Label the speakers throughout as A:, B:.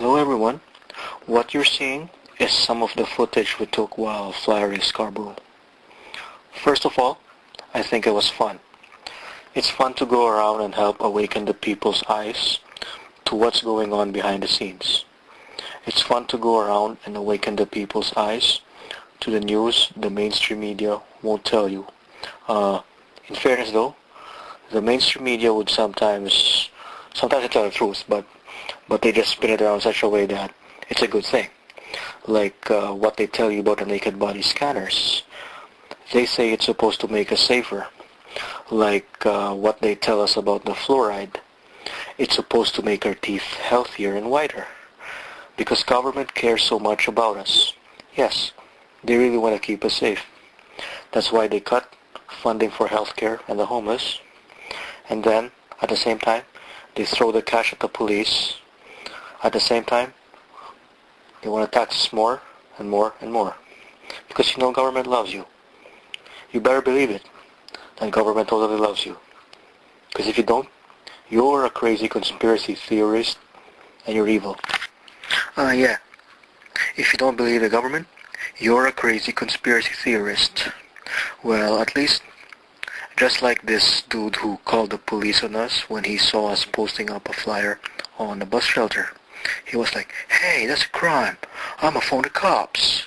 A: Hello everyone. What you're seeing is some of the footage we took while flying Scarborough. First of all, I think it was fun. It's fun to go around and help awaken the people's eyes to what's going on behind the scenes. It's fun to go around and awaken the people's eyes to the news the mainstream media won't tell you. In fairness though, the mainstream media would sometimes they tell the truth, but they just spin it around in such a way that it's a good thing. Like what they tell you about the naked body scanners. They say it's supposed to make us safer. Like what they tell us about the fluoride. It's supposed to make our teeth healthier and whiter. Because government cares so much about us. Yes, they really want to keep us safe. That's why they cut funding for healthcare and the homeless. And then, at the same time, they throw the cash at the police. At the same time, they want to tax us more and more and more. Because you know government loves you. You better believe it, that government totally loves you. Because if you don't, you're a crazy conspiracy theorist and you're evil. Yeah. If you don't believe the government, you're a crazy conspiracy theorist. Well, at least, just like this dude who called the police on us when he saw us posting up a flyer on a bus shelter. He was like, "Hey, that's a crime. I'm gonna phone the cops."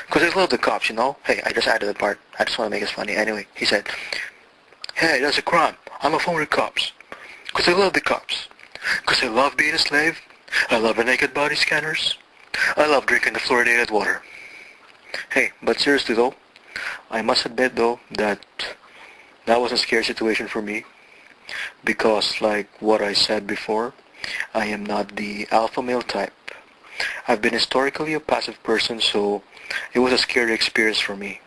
A: Because I love the cops, you know? Hey, I just added the part. I just want to make it funny. Anyway, he said, "Hey, that's a crime. I'm gonna phone the cops. Because I love the cops. Because I love being a slave. I love the naked body scanners. I love drinking the fluoridated water." Hey, but seriously though, I must admit though that was a scary situation for me. Because like what I said before, I am not the alpha male type. I've been historically a passive person, so it was a scary experience for me.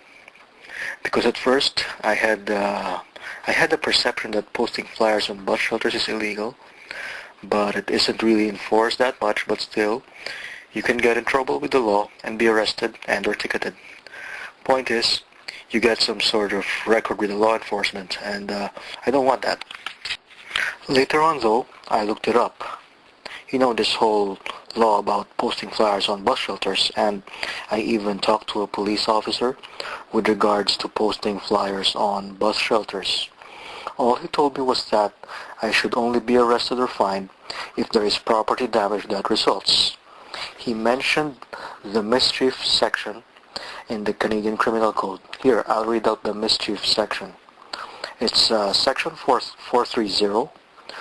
A: Because at first, I had the perception that posting flyers on bus shelters is illegal, but it isn't really enforced that much, but still, you can get in trouble with the law and be arrested and or ticketed. Point is, you get some sort of record with the law enforcement, and I don't want that. Later on though, I looked it up. You know, this whole law about posting flyers on bus shelters, and I even talked to a police officer with regards to posting flyers on bus shelters. All he told me was that I should only be arrested or fined if there is property damage that results. He mentioned the mischief section in the Canadian Criminal Code. Here, I'll read out the mischief section. It's section 430.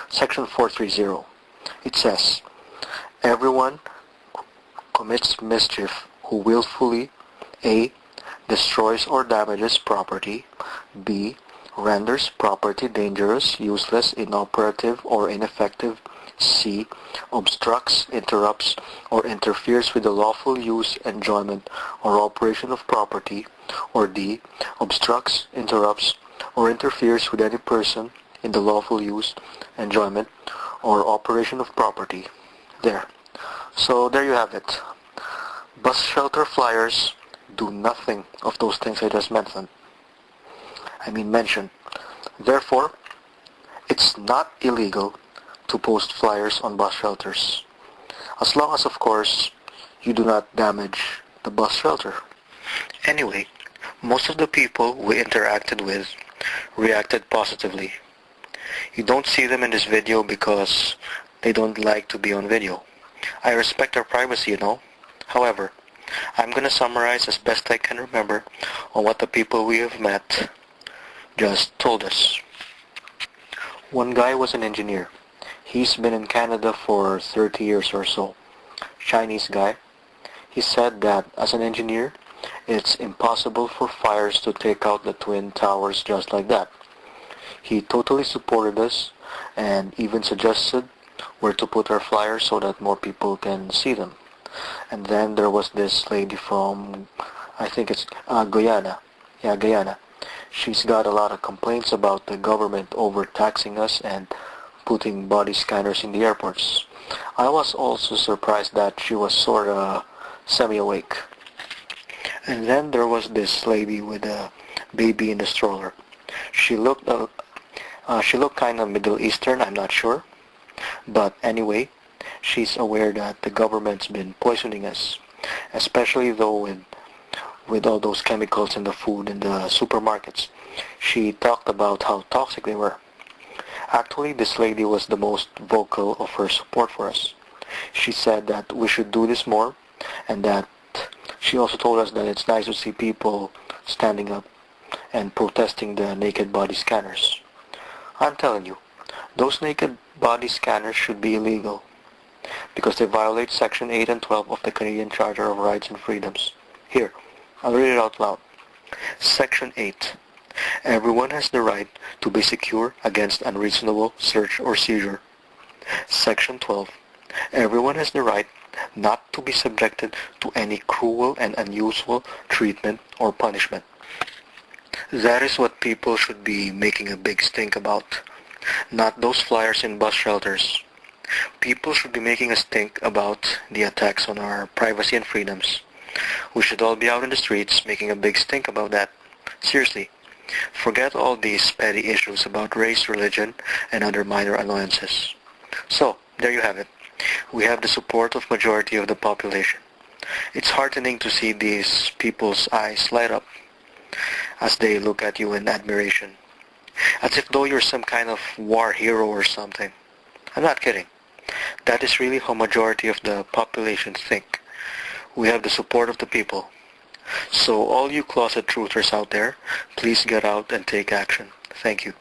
A: Section 430. It says, "Everyone commits mischief who willfully A. destroys or damages property, B. renders property dangerous, useless, inoperative, or ineffective, C. obstructs, interrupts, or interferes with the lawful use, enjoyment, or operation of property, or D. obstructs, interrupts, or interferes with any person in the lawful use, enjoyment, or operation of property." There. So there you have it. Bus shelter flyers do nothing of those things I just mentioned. Therefore, it's not illegal to post flyers on bus shelters. As long as, of course, you do not damage the bus shelter. Anyway, most of the people we interacted with reacted positively. You don't see them in this video because they don't like to be on video. I respect their privacy, you know. However, I'm going to summarize as best I can remember on what the people we have met just told us. One guy was an engineer. He's been in Canada for 30 years or so. Chinese guy. He said that as an engineer, it's impossible for fires to take out the Twin Towers just like that. He totally supported us and even suggested where to put our flyers so that more people can see them. And then there was this lady from, I think it's Guyana. Yeah, Guyana. She's got a lot of complaints about the government overtaxing us and putting body scanners in the airports. I was also surprised that she was sort of semi-awake. And then there was this lady with a baby in the stroller. She looked kind of Middle Eastern, I'm not sure. But anyway, she's aware that the government's been poisoning us, especially though with all those chemicals in the food in the supermarkets. She talked about how toxic they were. Actually, this lady was the most vocal of her support for us. She said that we should do this more, and that she also told us that it's nice to see people standing up and protesting the naked body scanners. I'm telling you, those naked body scanners should be illegal because they violate Section 8 and 12 of the Canadian Charter of Rights and Freedoms. Here, I'll read it out loud. Section 8. Everyone has the right to be secure against unreasonable search or seizure. Section 12. Everyone has the right not to be subjected to any cruel and unusual treatment or punishment. That is what people should be making a big stink about, not those flyers in bus shelters. People should be making a stink about the attacks on our privacy and freedoms. We should all be out in the streets making a big stink about that. Seriously, forget all these petty issues about race, religion, and other minor annoyances. So, there you have it. We have the support of majority of the population. It's heartening to see these people's eyes light up as they look at you in admiration, as if though you're some kind of war hero or something. I'm not kidding. That is really how majority of the population think. We have the support of the people. So all you closet truthers out there, please get out and take action. Thank you.